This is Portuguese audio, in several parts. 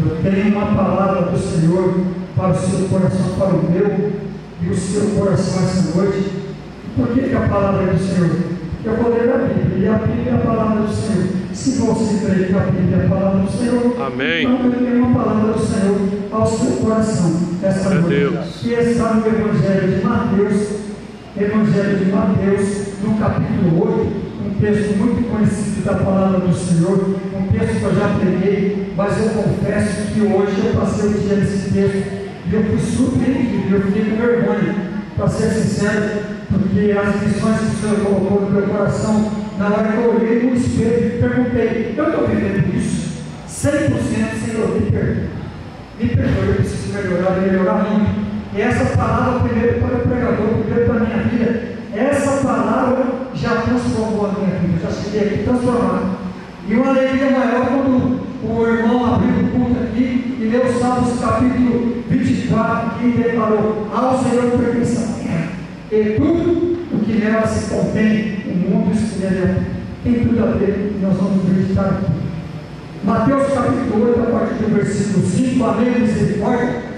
Eu tenho uma palavra do Senhor para o seu coração, para o meu e o seu coração essa noite. Por que a palavra é do Senhor? Porque eu vou ler a Bíblia, e a Bíblia é a palavra do Senhor. Se você crê que a Bíblia é a palavra do Senhor, amém. Então eu tenho uma palavra do Senhor ao seu coração esta noite. Que está no Evangelho de Mateus, no capítulo 8, um texto muito conhecido da palavra do Senhor, um texto que eu já preguei, mas eu confesso que hoje eu passei o dia nesse texto e eu fui surpreendido, eu fiquei com vergonha, para ser sincero, porque as lições que o Senhor colocou no meu coração, na hora que eu olhei no espelho e perguntei: eu estou vivendo isso 100% sem eu me perdoar? Me perdoe, eu preciso melhorar muito. E essa palavra, primeiro para o pregador, primeiro para a minha vida, essa palavra já transformou a minha vida. Eu já cheguei aqui transformado. E uma alegria maior quando o irmão abriu o culto aqui e leu Salmos capítulo 24, que declarou: ao Senhor pertence a terra e tudo o que nela se contém, o mundo e os que nela tem tudo a ver, e nós vamos meditar aqui. Mateus capítulo 8, a partir do versículo 5, amém, misericórdia.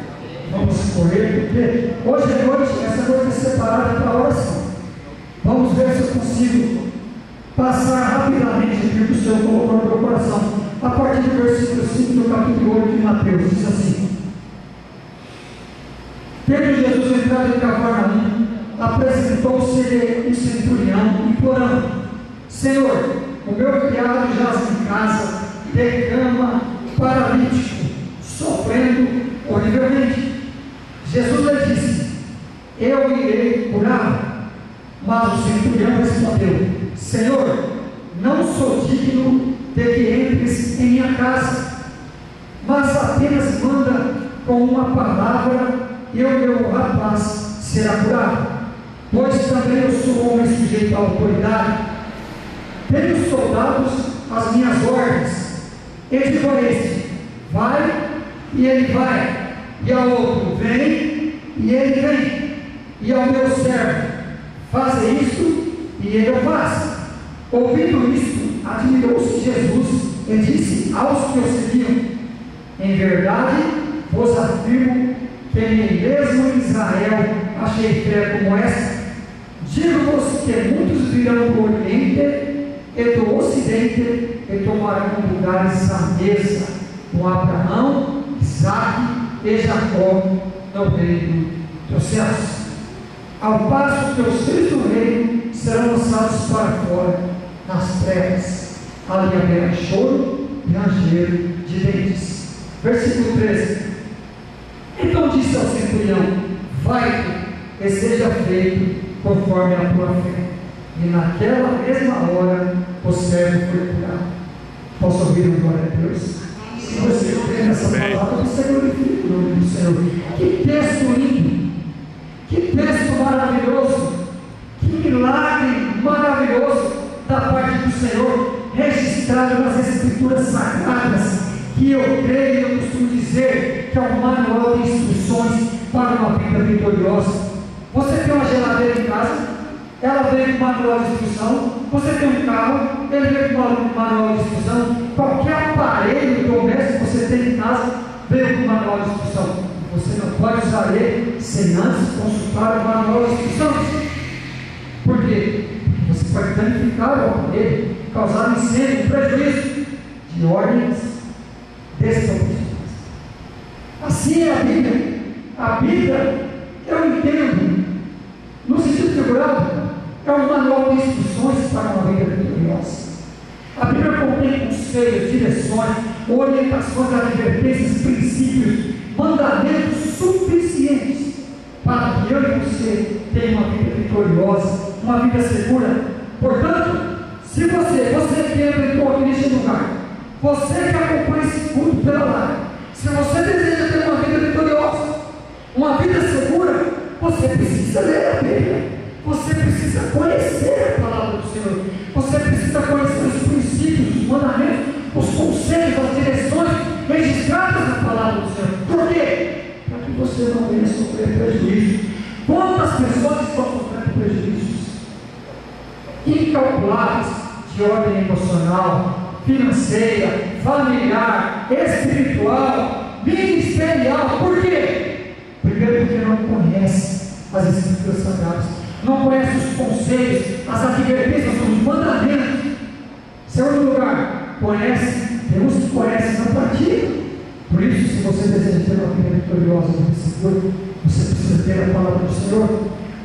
Vamos correr, porque hoje é noite, essa noite é separada para a oração. Vamos ver se eu consigo passar rapidamente aquilo que o Senhor colocou no meu coração. A partir do versículo 5 do capítulo 8 de Mateus, diz assim: tendo Jesus entrado em Cafarnaum, apresentou-se-lhe um centurião, implorando: Senhor, o meu criado jaz em casa, de cama, paralítico, sofrendo horrivelmente. Jesus lhe disse: eu irei curá-lo. Mas o centurião respondeu: Senhor, não sou digno de que entres em minha casa, mas apenas manda com uma palavra e o meu rapaz será curado. Pois também eu sou homem sujeito à autoridade, tenho soldados às minhas ordens, e digo a este: vai, e ele vai, e ao outro: vem, e ele vem, e ao meu servo: faze isto, e ele o faz. Ouvindo isto, admirou-se Jesus e disse aos que o seguiam: em verdade vos afirmo que nem mesmo em Israel achei fé como esta. Digo-vos que muitos virão do Oriente e do Ocidente e tomarão lugares à mesa com Abraão, Isaque e Jacó no reino dos céus. Ao passo que os filhos do reino serão lançados para fora, nas trevas, ali haverá choro e ranger de dentes. Versículo 13: então disse ao centurião: vai-te, e seja feito conforme a tua fé. E naquela mesma hora o servo foi curado. Posso ouvir um glória a Deus? Se você crê nessa palavra, você glorifica o nome do Senhor. Que texto lindo! Que texto maravilhoso, que milagre maravilhoso da parte do Senhor, registrado nas Escrituras Sagradas, que eu creio e eu costumo dizer que é um manual de instruções para uma vida vitoriosa. Você tem uma geladeira em casa, ela vem com manual de instrução. Você tem um carro, ele vem com manual de instrução. Qualquer aparelho doméstico que você tem em casa, vem com manual de instrução. Você não pode usar ele sem antes consultar o manual de instruções. Por quê? Você pode danificar o aparelho, causar incêndio, prejuízo de ordens desproporcionais. Assim é a Bíblia. A Bíblia, eu entendo, no sentido figurado, é um manual de instruções para uma vida vitoriosa. A Bíblia contém conselhos, direções, orientações, advertências, princípios, mandamentos suficientes para que eu e você tenham uma vida vitoriosa, uma vida segura. Portanto, se você que entrou aqui neste lugar, você que acompanha esse culto pela live, se você deseja ter uma vida vitoriosa, uma vida segura, você precisa ler a Bíblia. Você precisa conhecer a palavra do Senhor. Você precisa conhecer os princípios, os mandamentos, os conselhos, as direções registradas na palavra do Senhor. Por quê? Para que você não venha sofrer prejuízo. Quantas pessoas estão sofrendo prejuízos incalculáveis de ordem emocional, financeira, familiar, espiritual, ministerial. Por quê? Primeiro, porque não conhece as Escrituras Sagradas, não conhece os conselhos, as advertências, os mandamentos. Segundo lugar, conhece, temos que conhecer, não pratica. Por isso, se você deseja ter uma vida vitoriosa no Senhor, você precisa ter a palavra do Senhor.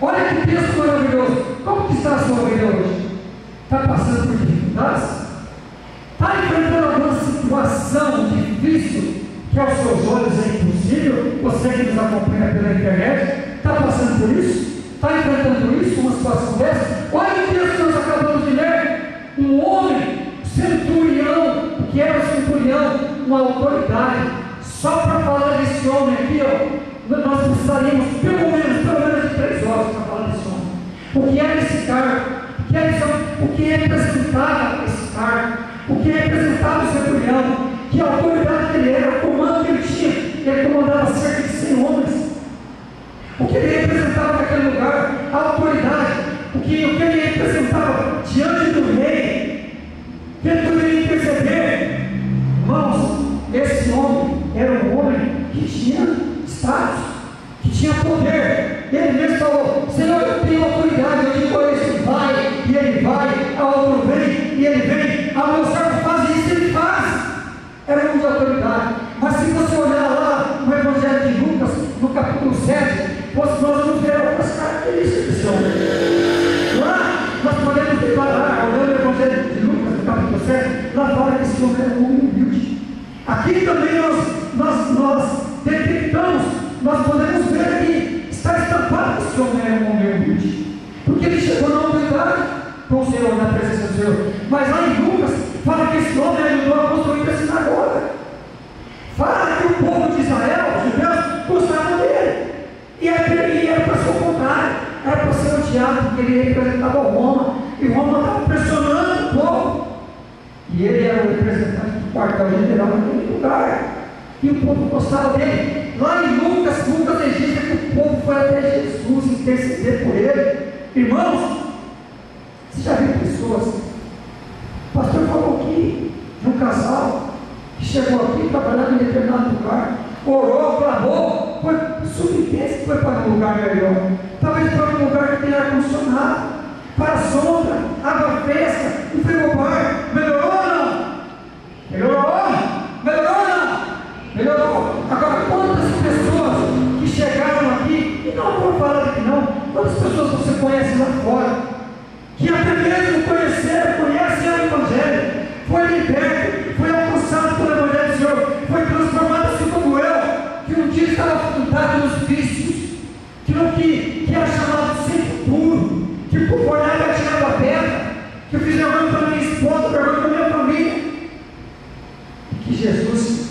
Olha que texto maravilhoso. Como que está a sua vida hoje? Está passando por dificuldades? Está enfrentando alguma situação difícil que aos seus olhos é impossível? Você que nos acompanha pela internet, está passando por isso? Está enfrentando isso, uma situação dessa? Olha o texto que nós acabamos de ler. Um homem, centurião, que era um centurião, uma autoridade. Só para falar desse homem aqui, nós precisaríamos pelo menos de 3 horas para falar desse homem. O que era esse cargo? O que representava esse cargo? O que representava o centurião? Que a autoridade que ele era, o comando que ele tinha? Ele comandava cerca de 100 homens. O que ele representava naquele lugar? A autoridade. O que ele representava diante do rei? Que ele poderia interceder? Irmãos, esse homem era um homem que tinha status, que tinha poder. Ele mesmo falou: Senhor, eu tenho autoridade, eu digo a esse vai, e ele vai, a outro vem, e ele vem, a meu servo faz isso, ele faz. Era um de autoridade. Mas se você olhar lá no Evangelho de Lucas, no capítulo 7, nós vamos ver algumas características desse homem. Lá nós podemos declarar, olhando o Evangelho de Lucas, no capítulo 7, lá fala que esse homem era um homem humilde. Aqui também nós detectamos, nós podemos ver aqui, está estampado que esse homem era um homem humilde, porque ele chegou na humildade com o Senhor, na presença do Senhor. Mas lá em Lucas, fala que esse homem ajudou a construir a sinagoga. Fala que o povo de Israel, os judeus, gostavam dele. E era para ser o contrário, era para ser odiado, porque ele representava Roma, e Roma estava pressionando o povo. E ele era o representante do quartel-general naquele lugar. E o povo gostava dele. Lá em Lucas registra que o povo foi até Jesus interceder por ele. Irmãos, você já viu pessoas? O pastor falou aqui de um casal que chegou aqui trabalhando em determinado lugar, orou, clamou, foi subtenso, foi para um lugar melhor. Talvez para um lugar que tem ar-condicionado, para a sombra, água fresca, um frigobar. Melhorou ou não? Melhorou. Agora, quantas pessoas que chegaram aqui, e não vou falar aqui não, quantas pessoas você conhece lá fora, que até mesmo conhecem o Evangelho, foi liberto, foi alcançado pelo Evangelho do Senhor, foi transformado assim como eu, que um dia estava afundado nos vícios, que era chamado de sem futuro, que por nada atirava pedra, que eu fiz vergonha para minha esposa, vergonha para minha família, e que Jesus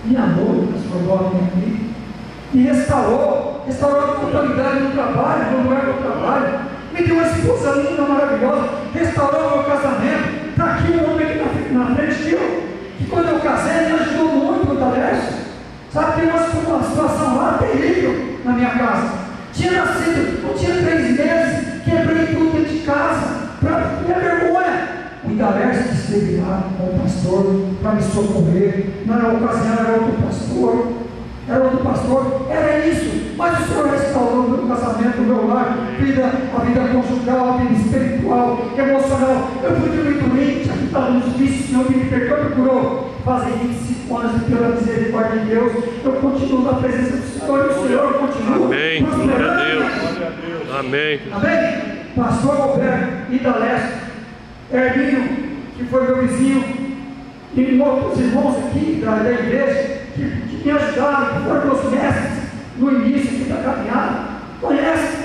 me amou, me transformou a minha vida, e restaurou a autoridade no trabalho, no lugar do trabalho, me deu uma esposa linda, maravilhosa, restaurou meu casamento. Está aqui um homem aqui na frente de eu, que quando eu casei, me ajudou muito no Talércio. Sabe, tem uma situação lá terrível na minha casa. Tinha nascido, não tinha 3 meses, quebrei tudo dentro de casa, para minha vergonha. O Talércio esteve lá com o pastor para me socorrer. Na ocasião era outro pastor, era isso. Mas o Senhor restaurou o meu casamento, o meu lar, a vida conjugal, a vida espiritual, emocional. Eu fui muito doente, aqui estava nos vícios, o Senhor me libertou e curou. Fazem 25 anos de pela misericórdia de Deus, eu continuo na presença do Senhor, e o Senhor continua. Amém. Glória a Deus. Amém. Amém. Pastor Roberto Idaleste, Herminho, que foi meu vizinho, e outros irmãos aqui da igreja, que me ajudaram, que foram meus mestres no início aqui da caminhada. Conhece?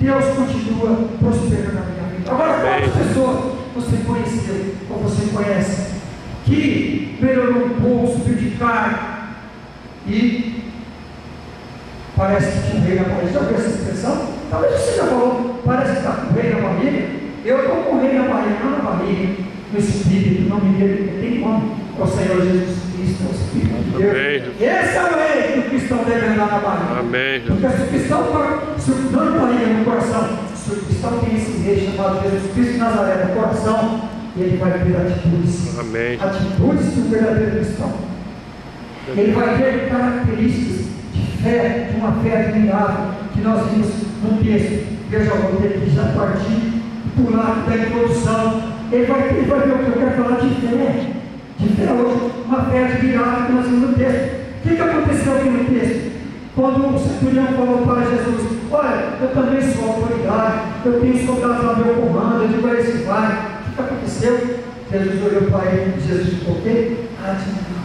Deus continua prosperando na minha vida. Agora, quantas pessoas você conheceu, ou você conhece, que melhorou um pouco, subiu de cargo, e parece que tinha um rei na barriga? Já viu essa expressão? Talvez você já falou, parece que está com o rei na barriga. Eu estou com o rei na barriga, não na barriga, no espírito, no nome dele, tem nome. É o Senhor Jesus Cristo, é o Espírito de Deus. Amém. Esse é o rei que o cristão deve andar na barriga. Amém. Porque se o cristão está dando barriga no coração, se o cristão tem esse rei chamado Jesus Cristo de Nazaré no coração, ele vai ter atitudes. Amém. Atitudes do verdadeiro cristão. Ele vai ter características de fé, de uma fé admirável, que nós vimos no texto. Veja, eu vou ter que já partir, pular da introdução. Ele vai ver o que eu quero falar de fé hoje, uma fé admirável que nós vimos no texto. O que aconteceu aqui no texto? Quando o centurião falou para Jesus: olha, eu também sou autoridade, eu tenho soldados ao meu comando, eu digo a esse vai. O que aconteceu? Jesus olhou para ele e Jesus ficou o quê? Admirável.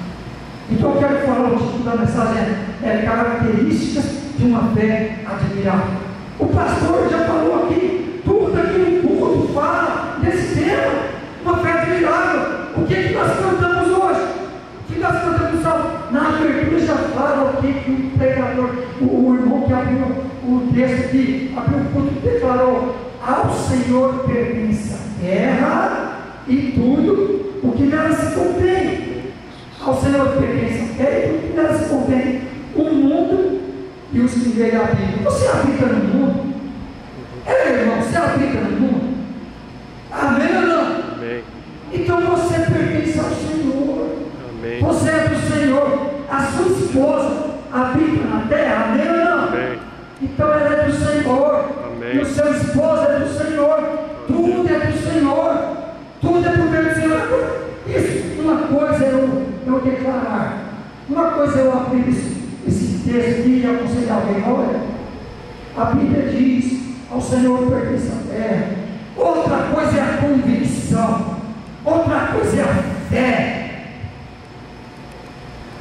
Então eu quero falar, o título da mensagem é características de uma fé admirável. O pastor já falou aqui, tudo aqui no culto fala desse tema, uma fé admirável. O que nós cantamos hoje? O que nós cantamos na abertura já fala o que o pregador, o irmão que abriu o texto aqui, abriu o culto, declarou: ao Senhor pertence a terra e tudo o que nela se contém. Ao Senhor pertence a terra e tudo o que nela se contém, o mundo e os que nele habitam. Você habita no mundo? Irmão, você habita no mundo? Amém ou não? Amém. Então você pertence ao Senhor. Amém. Você é do Senhor. A sua esposa habita na terra. Amém ou não? Amém. Então ela é do Senhor. Amém. E o seu esposo é do Senhor. Tudo é do Senhor. Tudo é por meio do Senhor. Isso, uma coisa é eu declarar. Uma coisa é eu abrir esse texto aqui e aconselhar alguém. Olha, a Bíblia diz: ao Senhor pertence a terra. Outra coisa é a convicção. Outra coisa é a fé.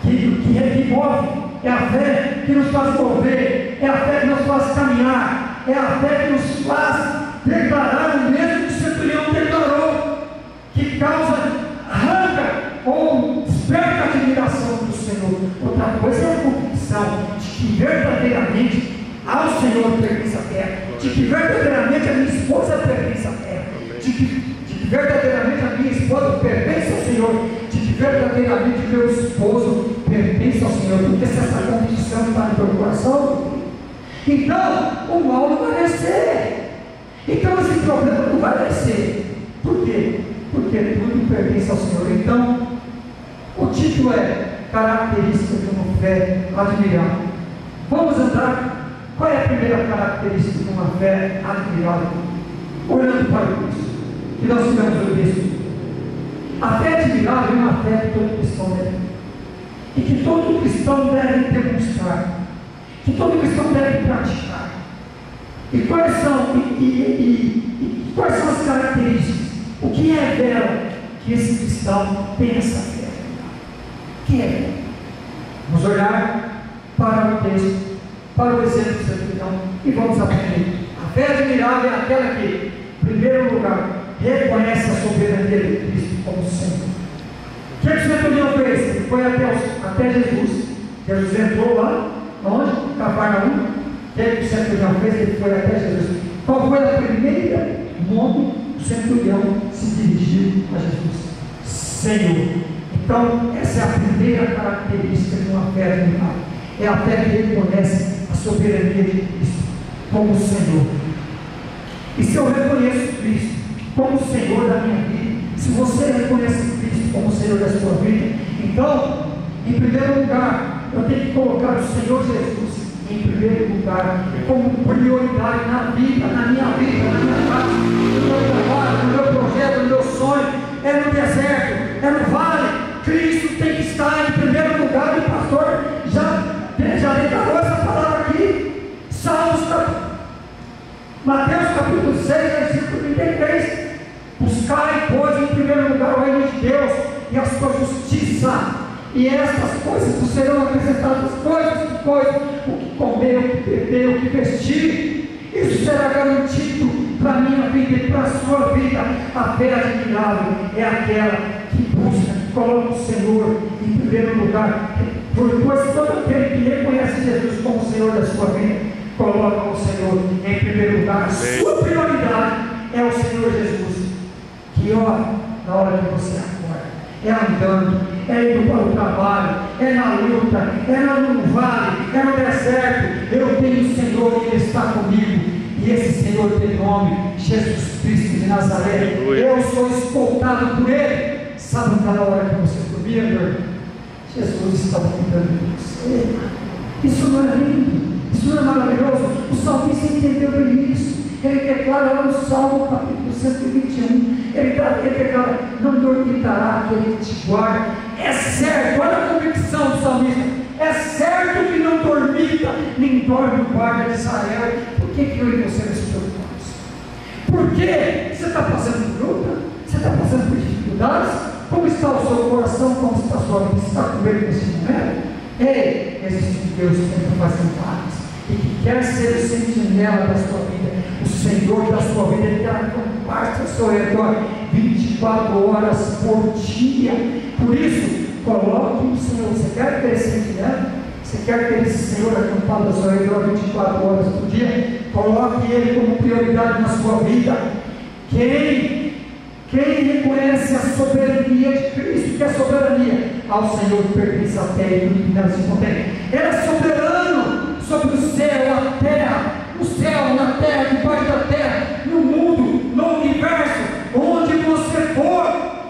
Que move. É a fé que nos faz mover. É a fé que nos faz caminhar. É a fé que nos faz declarar o mesmo que o centurião declarou, que causa, arranca ou desperta a admiração do Senhor. Outra coisa é a convicção de que verdadeiramente ao Senhor pertence a terra, de que verdadeiramente a minha esposa pertence à terra, de que verdadeiramente a minha esposa pertence ao Senhor, de que verdadeiramente meu esposo pertence ao Senhor. Porque se essa convicção está no teu coração, então o mal não vai descer. Então esse problema não vai descer. Por quê? Porque tudo pertence ao Senhor. Então o título é característica de uma fé admirável. Vamos andar. Qual é a primeira característica de uma fé admirável? Olhando para o Cristo, que nós tivemos no texto. A fé admirável é uma fé que todo cristão deve, e que todo cristão deve demonstrar, que todo cristão deve praticar. E quais são as características? O que é dela que esse cristão tem essa fé admirável? O que é? Vamos olhar para o texto, para o exemplo do centurião, e vamos aprender. A fé admirável é aquela que, em primeiro lugar, reconhece a soberania de Cristo como Senhor. O que o centurião fez? Ele foi até Jesus. Jesus entrou lá, onde? Cafarnaum. O que o centurião fez? Ele foi até Jesus. Qual foi a primeira modo o centurião se dirigiu a Jesus? Senhor. Então, essa é a primeira característica de uma fé admirável. É a fé que reconhece a soberania de Cristo como Senhor. E se eu reconheço Cristo como Senhor da minha vida, se você reconhece Cristo como Senhor da sua vida, então, em primeiro lugar, eu tenho que colocar o Senhor Jesus em primeiro lugar, como prioridade na vida, na minha casa, no meu trabalho, no meu projeto, no meu sonho. É no deserto, é no vale. Cristo tem que estar em primeiro lugar. E o pastor já declarou essa palavra aqui. Salmos, Mateus capítulo 6, versículo 33. Buscai, pois, em primeiro lugar o reino de Deus e a sua justiça, e estas coisas vos serão acrescentadas. Coisas, o que comer, o que beber, o que vestir, isso será garantido para a minha vida e para a sua vida. A fé admirável é aquela que busca, que coloca o Senhor em primeiro lugar. Pois todo aquele que reconhece Jesus como Senhor da sua vida, coloca o Senhor em primeiro lugar. A sua prioridade é o Senhor Jesus. Que ora na hora que você acorda, é andando, é indo para o trabalho, é na luta, é no vale, é no deserto. Eu tenho o Senhor e Ele está comigo. E esse Senhor tem nome, Jesus Cristo de Nazaré. Eu sou escoltado por Ele. Sabe aquela hora que você dormia, meu irmão? Jesus estava cuidando de você. Isso não é lindo? Isso não é maravilhoso? O salmista entendeu bem isso. Ele declara lá no Salmo capítulo 121, ele declara: não dormitará aquele que te guarda. É certo, olha a convicção do salmista, é certo que não dormita, nem dorme o guarda de Israel. Por que eu e você nos preocupamos? Porque você está passando por luta, você está passando por dificuldades. Como está o seu coração, como está a sua vida? Você está com medo nesse momento? Ei, existe um Deus que tenta fazer paz e que quer ser o sentinela da sua vida, o Senhor da sua vida. Ele quer acompanhar-se ao seu redor 24 horas por dia. Por isso, coloque o Senhor. Você quer ter esse sentinela? Você quer ter esse Senhor acampado ao seu redor 24 horas por dia? Coloque Ele como prioridade na sua vida. Quem reconhece a soberania de Cristo, que é soberania ao Senhor pertence a terra e tudo que nela se contém. Ele é soberano sobre o céu, a terra, no céu, na terra, debaixo da terra, no mundo, no universo, onde você for,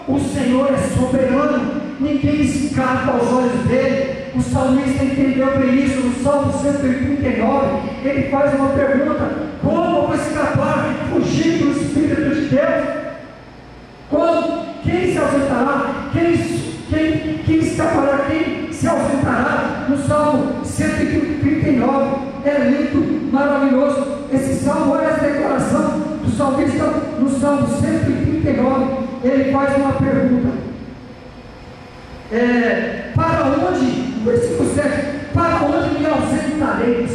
o Senhor é soberano, ninguém escapa aos olhos dele. O salmista entendeu bem isso. No Salmo 139, ele faz uma pergunta: como eu vou escapar, fugir do Espírito de Deus? Quando? Quem se ausentará? Quem escapará? Quem se ausentará? No Salmo 139, é lindo, maravilhoso esse salmo. Olha essa declaração do salmista no Salmo 139. Ele faz uma pergunta: para onde, versículo 7, para onde me ausentarei?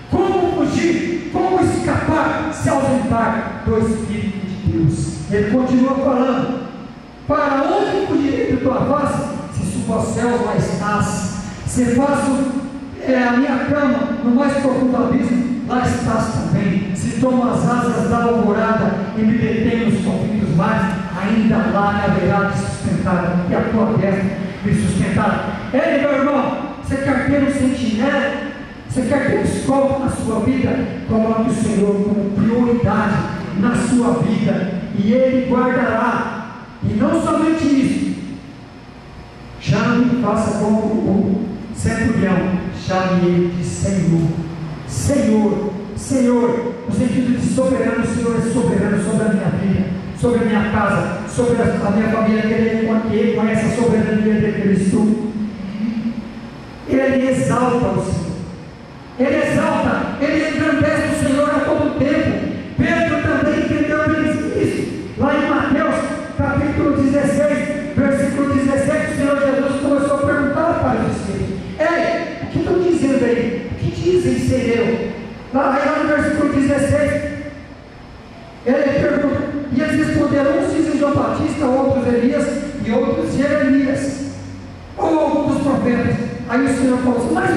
Como fugir? Como escapar, se ausentar do Espírito de Deus? Ele continua falando: para onde fugirei da tua face? Se subo aos céus, lá estás. Se faço a minha cama no mais profundo abismo, lá estás também. Se tomo as asas da alvorada e me detenho nos confins dos mares, ainda lá me haverá de sustentar, e a tua destra me sustentará. Ei, meu irmão, você quer ter um sentinela? Você quer ter um escolta na sua vida? Coloque o Senhor como prioridade na sua vida, e Ele guardará. E não somente isso, chame, faça como o centurião, chame Ele de Senhor. Senhor, Senhor, no sentido de soberano. O Senhor é soberano sobre a minha vida, sobre a minha casa, sobre a minha família. Ele conhece a soberania de Cristo. Ele exalta o Senhor, Ele exalta, Ele engrandece o Senhor a todo tempo. Pedro também entendeu bem isso. Lá em Mateus capítulo 16, versículo 17, o Senhor Jesus começou a perguntar para os discípulos: ei, o que estão dizendo aí? O que dizem ser eu? Lá no versículo 16, ele pergunta, e eles responderam: uns dizem João Batista, outros Elias, e outros Jeremias, ou algum dos profetas. Aí o Senhor falou assim: mas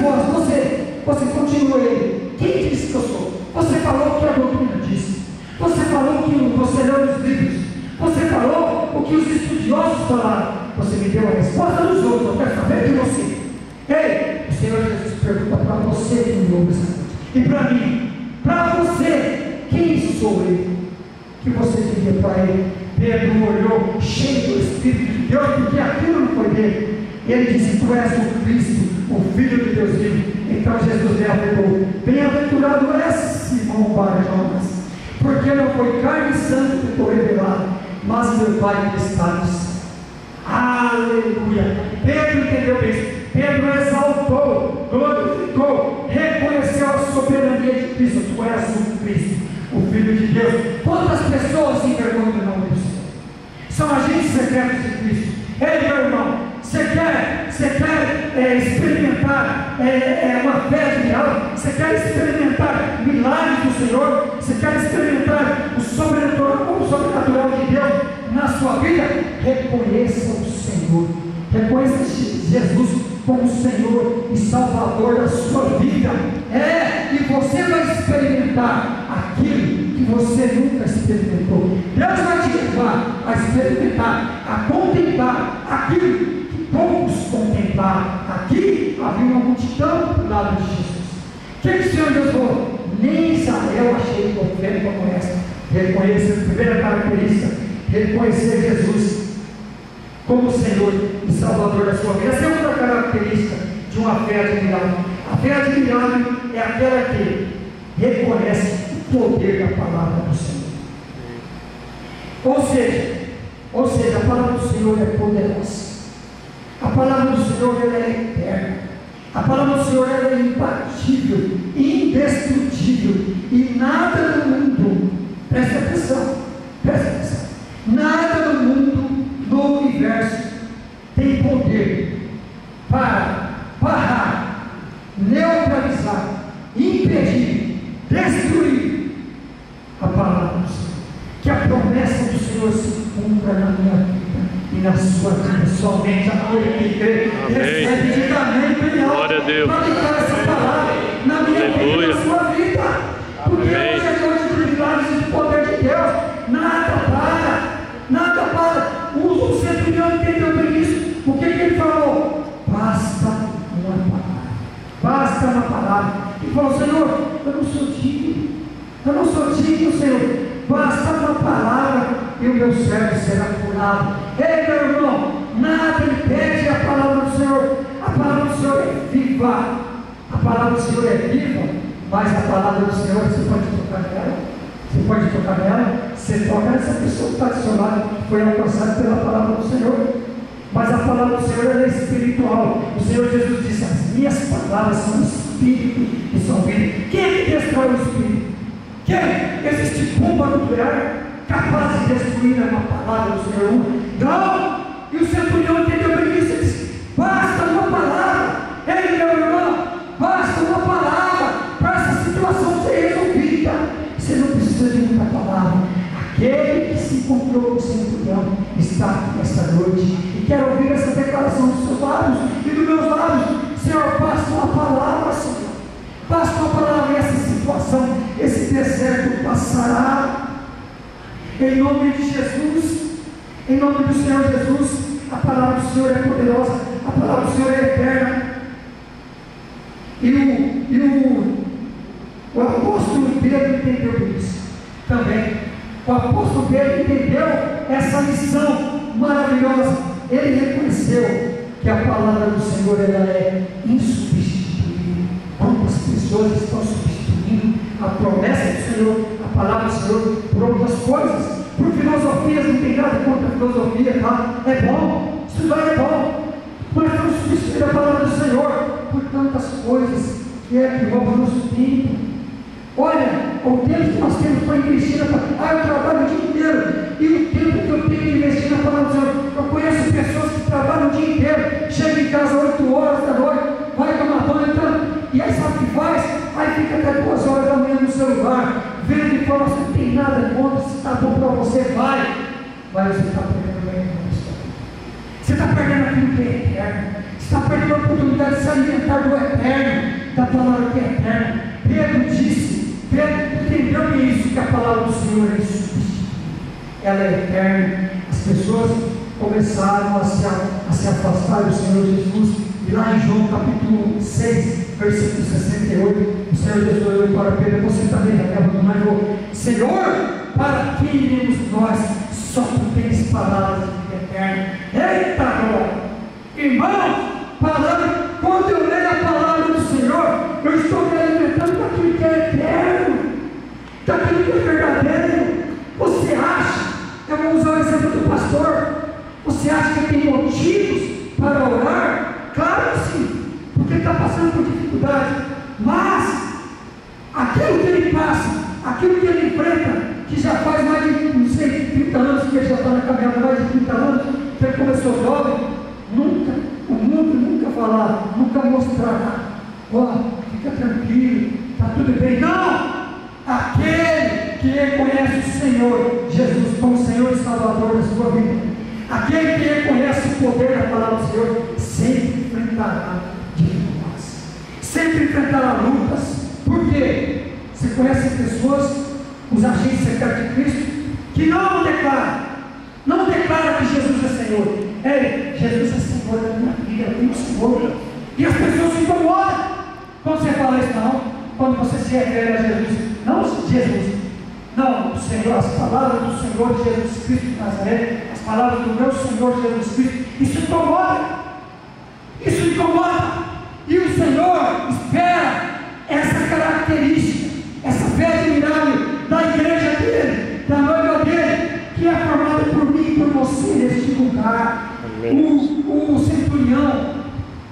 você continua aí. Quem disse que eu sou? Você falou o que a doutrina disse. Você falou o que você leu nos livros. Você falou o que os estudiosos falaram. Você me deu a resposta dos outros. Eu quero saber de você. Ei, o Senhor Jesus pergunta para você que me ouve essa noite, e para mim, para você: quem sou eu? Que você diria para ele? Pedro olhou cheio do Espírito de Deus, porque aquilo não foi dele. Ele disse: tu és o Cristo, o Filho de Deus vivo. Então Jesus lhe afirmou: bem-aventurado és, Simão Bar-Jonas, porque não foi carne e sangue que foi revelado, mas meu Pai que está no céu. Aleluia! Pedro entendeu isso. Pedro exaltou, glorificou, reconheceu a soberania de Cristo. Tu és o Cristo, o Filho de Deus. Quantas pessoas se envergonham do nome do Senhor? São agentes secretos de Cristo. Ei, meu irmão, você quer experimentar uma fé real? Você quer experimentar milagres do Senhor? Você quer experimentar o sobrenatural de Deus na sua vida? Reconheça o Senhor, reconheça Jesus como Senhor e Salvador da sua vida. E você vai experimentar aquilo que você nunca experimentou. Deus vai te levar a experimentar, a contemplar aquilo que poucos contemplaram. Aqui havia uma multidão do lado de Jesus. O que o Senhor Deus falou? Nem Israel achei uma fé como essa. Reconhecer, primeira característica, reconhecer Jesus como Senhor. e Salvador da sua vida. Essa é outra característica de uma fé admirável. A fé admirável é aquela que reconhece o poder da palavra do Senhor. Ou seja, a palavra do Senhor é poderosa. A palavra do Senhor ela é eterna. A palavra do Senhor ela é imbatível, indestrutível. E nada no mundo, presta atenção, nada no mundo, no universo, tem poder para barrar, neutralizar, impedir, destruir a palavra do Senhor. Que a promessa do Senhor se cumpra na minha vida e na sua vida. Somente aquele que crê recebe de amém, glória a Deus, para ligar essa palavra na minha vida e na sua vida. Porque hoje é noite de privilégios e de poder de Deus. Nada para. O centurião entendeu bem isso. O que ele falou? Basta uma palavra. Ele falou: Senhor, eu não sou digno, Senhor. Basta uma palavra e o meu servo será curado. Ei, meu irmão, nada impede a palavra do Senhor. A palavra do Senhor é viva. A palavra do Senhor é viva, mas a palavra do Senhor, você pode tocar nela. Você toca nessa pessoa que está do seu lado, que foi alcançada pela palavra do Senhor. Mas a palavra do Senhor é espiritual. O Senhor Jesus disse: as minhas palavras são espírito e são vida. Quem é que destrói o espírito? Quem? Existe bomba nuclear capaz de destruir uma palavra do Senhor? Não! E o centurião entendeu bem isso. Ele disse: basta uma palavra. Ei, meu irmão, basta uma palavra para essa situação ser resolvida. Você não precisa de muita palavra. Aquele que se encontrou com o centurião está aqui esta noite e quer ouvir essa declaração dos seus lábios e dos meus lábios. Senhor, basta uma palavra, Senhor. Basta uma palavra, e essa situação, esse deserto passará. Em nome de Jesus, em nome do Senhor Jesus, a palavra do Senhor é poderosa, a palavra do Senhor é eterna. E o apóstolo Pedro entendeu isso também. O apóstolo Pedro entendeu essa lição maravilhosa. Ele reconheceu que a palavra do Senhor ela é insubstituível. Quantas pessoas estão substituindo a promessa do Senhor, a palavra do Senhor, por outras coisas, por filosofias? Não tem nada contra a filosofia, tá? É bom, estudar é bom, mas não substituir a palavra do Senhor por tantas coisas que roubam o nosso tempo. Olha, o tempo que nós temos para investir na palavra. Eu trabalho o dia inteiro, e o tempo que eu tenho que investir na palavra do Senhor. Eu conheço pessoas que trabalham o dia inteiro, chegam em casa às 8 horas da noite, vai tomar banho, e aí sabe o que faz? Aí fica até 2 horas da manhã no celular, vendo informação. Não tem nada contra, se está bom para você, vai. Mas você está perdendo bem com isso. Você está perdendo aquilo que é eterno. Você está perdendo a oportunidade de se alimentar do eterno, da palavra que é eterna. Pedro entendeu isso, que a palavra do Senhor é insubstituível, ela é eterna. As pessoas começaram a se afastar do Senhor Jesus, e lá em João capítulo 6, versículo 68, o Senhor Jesus olhou para Pedro: você também vai abandonar? E falou: Senhor, para que iremos nós? Só tu tens palavras de vida eterna. Eita glória! Irmãos, palavra, quando eu leio a palavra do Senhor, eu estou me alimentando daquilo que é eterno, daquilo que é verdadeiro. Você acha, eu vou usar o exemplo do pastor, você acha que tem motivos para orar? Claro que sim, porque está passando por dificuldade, mas aquilo que ele passa, aquilo que ele enfrenta, que já faz mais de, não sei, 30 anos que ele já está na caminhada, mais de 30 anos que ele começou jovem, o mundo nunca falar, nunca mostrar: ó, fica tranquilo, está tudo bem. Não! Aquele que reconhece o Senhor Jesus como Senhor e Salvador da sua vida, aquele que reconhece o poder da palavra do Senhor, sempre enfrentará dificuldades, sempre enfrentará lutas. Por quê? Você conhece pessoas, os agentes secretos de Cristo, que não declaram que Jesus é Senhor. Ei, Jesus é Senhor da minha vida, eu tenho Senhor. E as pessoas se incomodam quando você fala isso. Não, quando você se refere a Jesus, não Jesus, Não, Senhor, as palavras do Senhor Jesus Cristo de Nazaré, as palavras do meu Senhor Jesus Cristo, isso incomoda. Isso incomoda. E o Senhor espera essa característica, essa fé admirável da igreja dele, da noiva dele, que é formada por mim e por você neste lugar. O centurião,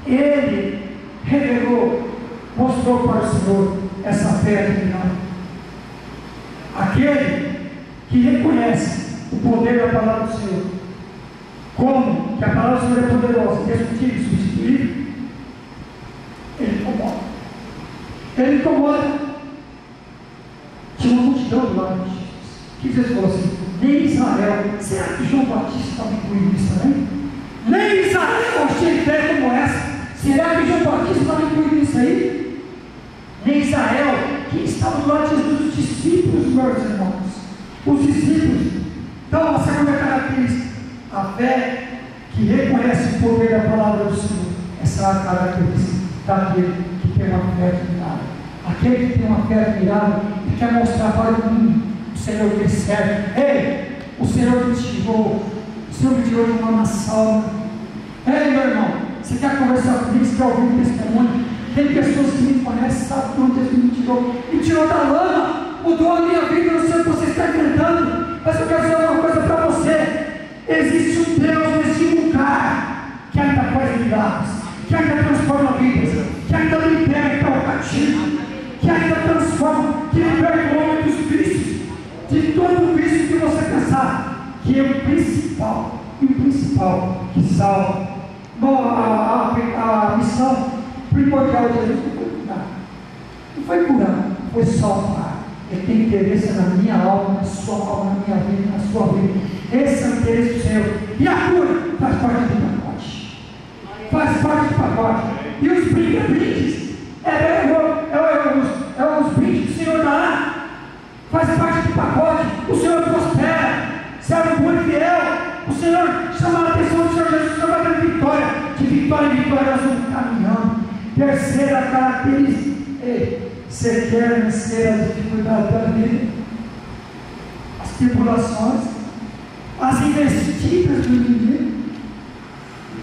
ele revelou, mostrou para o Senhor essa fé admirável. Aquele que reconhece o poder da palavra do Senhor, como que a palavra do Senhor é poderosa, indiscutível e substituível, ele incomoda. Ele incomoda. Tinha uma multidão do lado de Jesus. Que Jesus falou assim: nem Israel, será que João Batista estava incluído nisso também? Nem Israel tinha fé como essa. Será que João Batista estava incluído nisso aí? Nem Israel, que estava do lado de Jesus, os discípulos, meus irmãos. Os discípulos. Então, a segunda característica, a fé que reconhece o poder da palavra do Senhor. Essa é a característica daquele que tem uma fé admirável. Aquele que tem uma fé admirável e quer mostrar para o mundo o Senhor que ele serve. Ei, o Senhor me tirou, o Senhor me tirou de uma nação. Ei, meu irmão, você quer conversar comigo, você quer ouvir um testemunho? Tem pessoas que me conhecem, sabem que onde Deus me tirou. Me tirou da lama, mudou a minha vida, não sei o que você está enfrentando. Mas eu quero dizer uma coisa para você: existe um Deus nesse lugar que ainda faz milagres, que ainda transforma vidas, que ainda liberta o cativo, que ainda transforma, que liberta o homem dos vícios, de todo vício que você pensar, que é o principal que salva. Bom, a missão primordial de Jesus não foi curar, foi salvar. Ele tem interesse na minha alma, na sua alma, na minha vida, na sua vida. Esse é o interesse do Senhor. E a cura faz parte do pacote. Faz parte do pacote. E os brindes, os brindes que o Senhor dá, faz parte do pacote. O Senhor prospera, serve bom e fiel. O Senhor chama a atenção do Senhor Jesus, chama a vitória. De vitória em vitória nós vamos caminhando. Terceira característica: você quer vencer as dificuldades da vida, as tribulações, as investidas do inimigo.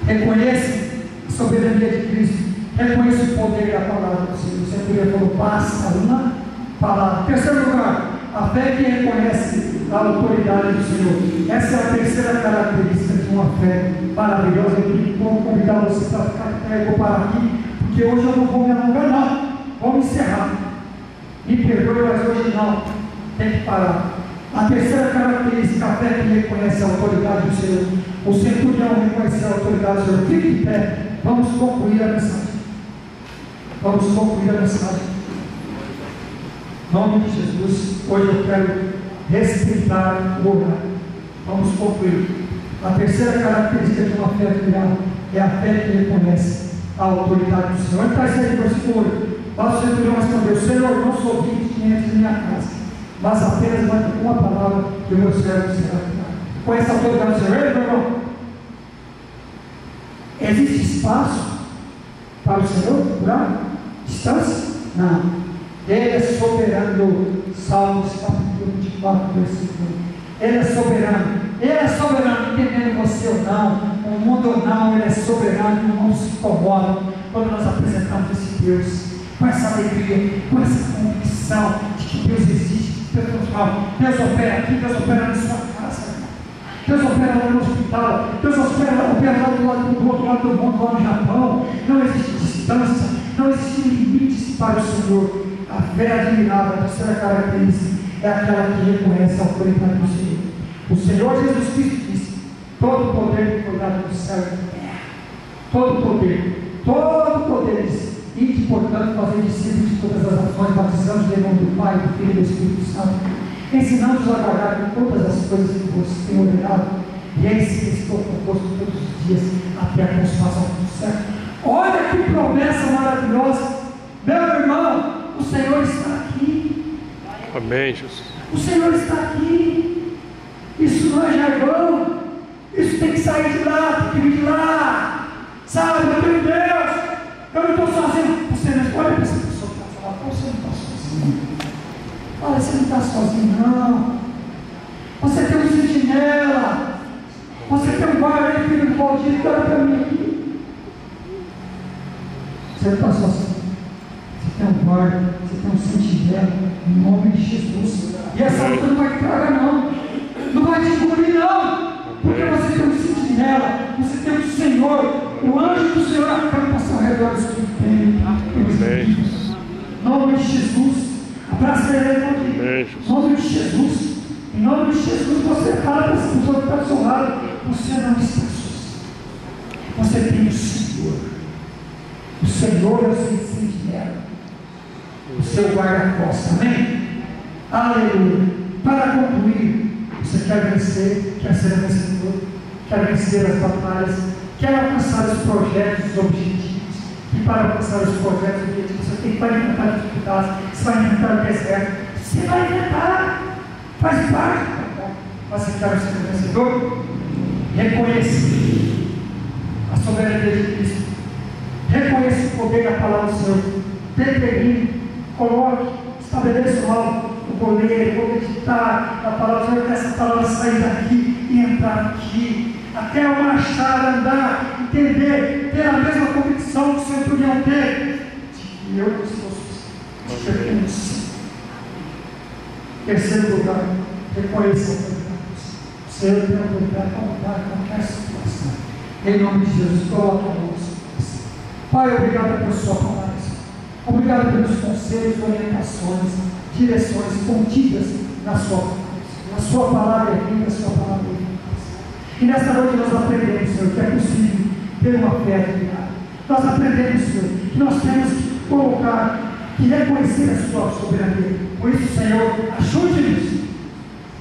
Reconhece a soberania de Cristo, reconhece o poder da palavra do Senhor. O Senhor falou: basta uma palavra. Terceiro lugar, a fé que reconhece a autoridade do Senhor. Essa é a terceira característica de uma fé maravilhosa. Eu vou convidar você para ficar de pé. Eu vou parar aqui, porque hoje eu não vou me alongar, não. Vamos encerrar. Me perdoe, mas hoje não. Tem que parar. A terceira característica, a fé que reconhece a autoridade do Senhor. O centurião reconhece a autoridade do Senhor. Fique de pé. Vamos concluir a mensagem. Vamos concluir a mensagem. Em nome de Jesus, hoje eu quero respeitar o horário. Vamos concluir. A terceira característica de uma fé admirável é a fé que reconhece a autoridade do Senhor. Está aí no versículo 8. O centurião respondeu: Senhor, não sou digno de entrar em minha casa, mas apenas manda uma palavra que o meu servo será curado. Conhece a autoridade do Senhor, meu irmão? Existe espaço para o Senhor curar? Distância? Não. Ele é soberano. Salmos capítulo 24, versículo 1. Ele é soberano. Ele é soberano, entendendo você ou não, o mundo ou não, Ele é soberano. Não se incomoda quando nós apresentamos esse Deus, com essa alegria, com essa convicção de que Deus existe, Deus transforma. Deus opera aqui, Deus opera na sua casa, Deus opera lá no hospital, Deus opera lá do outro lado do mundo, lá no Japão. Não existe distância, não existe limites para o Senhor. A fé admirável, a terceira característica, é aquela que reconhece a autoridade do Senhor. O Senhor Jesus Cristo disse: todo poder foi dado do céu e da terra. Todo poder disse: e portanto fazer discípulos de todas as nações, batizando em nome do Pai, do Filho e do Espírito Santo, ensinando-os a guardar todas as coisas que vocês têm ordenado, e eis que estou convosco todos os dias até a consumação do século. Olha que promessa maravilhosa, meu irmão. O Senhor está aqui. Amém, Jesus. O Senhor está aqui. Isso não é jargão. Isso tem que sair de lá, tem que vir de lá. Sabe, eu tenho Deus. Eu não estou sozinho. Você não olha para essa pessoa que está falando: você não está sozinho. Olha, você não está sozinho, não. Você tem um sentinela. Você tem um guarda aí, filho do Valdir, que olha para mim aqui. Você não está sozinho. Você tem um guarda, você tem um sentinela, em nome de Jesus. E essa luta não vai te tragar, não. Não vai te engolir, não. Porque você tem um sentinela, você tem um Senhor. O anjo do Senhor acampa ao seu redor dos que tem. Em nome de Jesus. Abraça ele aqui. Em nome de Jesus. Em nome de Jesus, você fala para essa pessoa que está do seu lado. Você não está sozinho. Você tem o Senhor. O Senhor é o seu sentinela. O seu guarda-costas. Amém? Aleluia. Para concluir, você quer vencer, quer ser vencedor, quer vencer as batalhas, quer alcançar os projetos, os objetivos. E para alcançar os projetos, os objetivos, você tem que enfrentar dificuldades, você vai enfrentar o deserto. Você vai enfrentar. Faz parte do papai. Você quer ser vencedor? Reconheça a soberania de Cristo. Reconheça o poder da palavra do Senhor. Determine, coloque, estabeleça o alvo, o poder, vou meditar na palavra do Senhor, que essa palavra sair daqui e entrar aqui. Até eu marchar, andar, entender, ter a mesma convicção que o centurião teve, de que eu não sou suficiente. Terceiro lugar, reconheça a autoridade. O Senhor tem autoridade para mudar qualquer situação. Em nome de Jesus, coloque a mão sobre você. Pai, obrigado pela sua palavra. Obrigado pelos conselhos, orientações, direções contidas na sua palavra é vida, a sua palavra é vida. E nesta noite nós aprendemos, Senhor, que é possível ter uma fé admirada. Nós aprendemos, Senhor, que nós temos que colocar, que reconhecer a sua soberania. Por isso, Senhor, ajude-nos.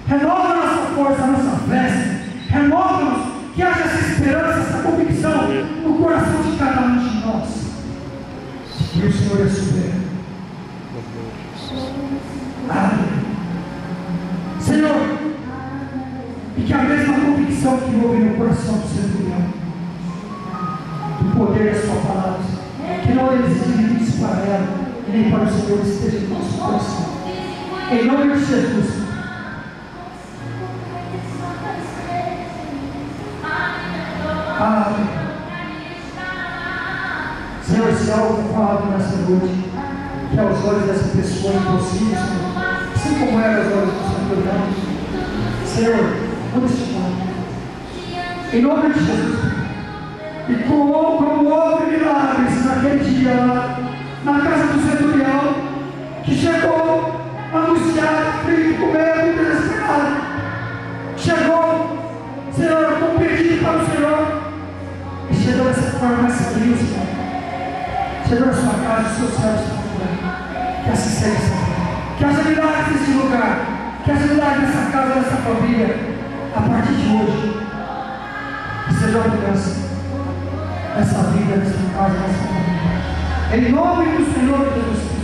Renova a nossa força, a nossa fé. Renova-nos, que haja essa esperança, essa convicção no coração de cada um de nós. E o Senhor é soberano. Amém. Senhor, e que a mesma convicção que houve no coração do centurião, do poder da sua palavra, que não existe limites para ela, e nem para o Senhor, esteja no nosso coração. Em nome de Jesus. Amém. Senhor, se algo falado nessa noite, que aos olhos dessa pessoa é impossível, Senhor, assim como era aos olhos do centurião, Senhor, muda este nome. Em nome de Jesus. E como houve milagres naquele dia lá, na casa do centurião, que chegou angustiado, frio, com medo, desesperado. Chegou, Senhor, com um pedido para o Senhor. E chegou dessa forma mais feliz, Senhor. Chegou na sua casa, os seus céus estão curando. Que assim seja, Senhor. Que haja milagres nesse lugar. Que haja milagres nessa casa, nessa família. A partir de hoje. Que seja uma mudança nessa vida, nessa casa, nessa família. Em nome do Senhor Jesus.